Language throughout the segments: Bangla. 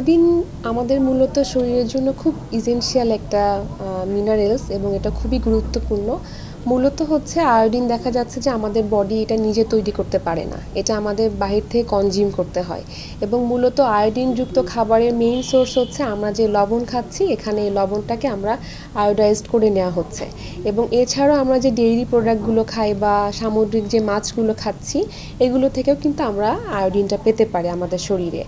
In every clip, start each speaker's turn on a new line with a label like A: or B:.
A: আয়োডিন আমাদের মূলত শরীরের জন্য খুব ইসেনশিয়াল একটা মিনারেলস এবং এটা খুবই গুরুত্বপূর্ণ। মূলত হচ্ছে আয়োডিন দেখা যাচ্ছে যে আমাদের বডি এটা নিজে তৈরি করতে পারে না, এটা আমাদের বাহির থেকে কনজিউম করতে হয়। এবং মূলত আয়োডিনযুক্ত খাবারের মেইন সোর্স হচ্ছে আমরা যে লবণ খাচ্ছি, এখানে এই লবণটাকে আমরা আয়োডাইজড করে নেওয়া হচ্ছে। এবং এছাড়াও আমরা যে ডেইরি প্রোডাক্টগুলো খাই বা সামুদ্রিক যে মাছগুলো খাচ্ছি, এগুলো থেকেও কিন্তু আমরা আয়োডিনটা পেতে পারি আমাদের শরীরে।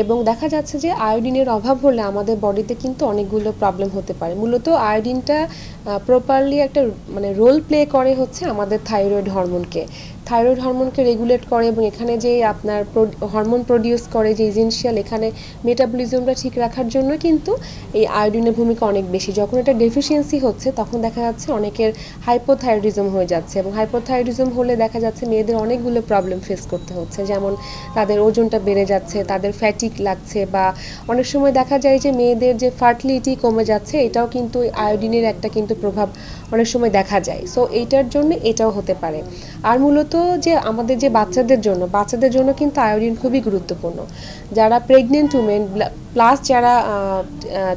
A: এবং দেখা যাচ্ছে যে আয়োডিনের অভাব হলে আমাদের বডিতে কিন্তু অনেকগুলো প্রবলেম হতে পারে। মূলত আয়োডিনটা প্রপারলি একটা রোল প্লে করে হচ্ছে আমাদের থাইরয়েড হরমোনকে রেগুলেট করে এবং এখানে যে আপনার হরমোন প্রডিউস করে যে ইসেনশিয়াল, এখানে মেটাবলিজমটা ঠিক রাখার জন্য কিন্তু এই আয়োডিনের ভূমিকা অনেক বেশি। যখন এটা ডেফিসিয়েন্সি হচ্ছে তখন দেখা যাচ্ছে অনেকের হাইপোথাইরয়েডিজম হয়ে যাচ্ছে এবং হাইপোথাইরয়েডিজম হলে দেখা যাচ্ছে মেয়েদের অনেকগুলো প্রবলেম ফেস করতে হচ্ছে, যেমন তাদের ওজনটা বেড়ে যাচ্ছে, তাদের ফ্যাটিক লাগছে, বা অনেক সময় দেখা যায় যে মেয়েদের যে ফার্টিলিটি কমে যাচ্ছে, এটাও কিন্তু আয়োডিনের একটা কিন্তু প্রভাব অনেক সময় দেখা যায়। সো এইটার জন্য এটাও হতে পারে। আর মূলত যে আমাদের যে বাচ্চাদের জন্য কিন্তু আয়োডিন খুবই গুরুত্বপূর্ণ। যারা প্রেগনেন্ট উমেন প্লাস যারা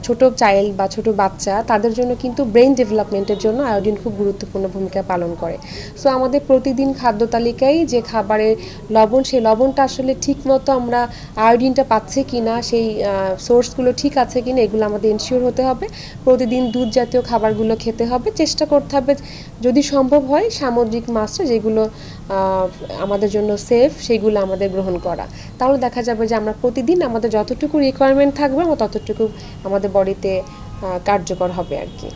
A: ছোট চাইল্ড বা ছোট বাচ্চা, তাদের জন্য কিন্তু ব্রেইন ডেভেলপমেন্টের জন্য আয়োডিন খুব গুরুত্বপূর্ণ ভূমিকা পালন করে। সো আমাদের প্রতিদিন খাদ্য তালিকায় যে খাবারের লবণ, সেই লবণটা আসলে ঠিক মতো আমরা আয়োডিনটা পাচ্ছি কি না, সেই সোর্সগুলো ঠিক আছে কি না, এগুলো আমাদের এনশিওর হতে হবে। প্রতিদিন দুধ জাতীয় খাবারগুলো খেতে হবে, চেষ্টা করতে হবে যদি সম্ভব হয় সামুদ্রিক মাছটা যেগুলো আমাদের জন্য সেফ, সেগুলো আমাদের গ্রহণ করা। তাহলে দেখা যাবে যে আমরা প্রতিদিন আমাদের যতটুকু রিকোয়ারমেন্ট থাকবে ততটুকু আমাদের বডিতে কার্যকর হবে আর কি।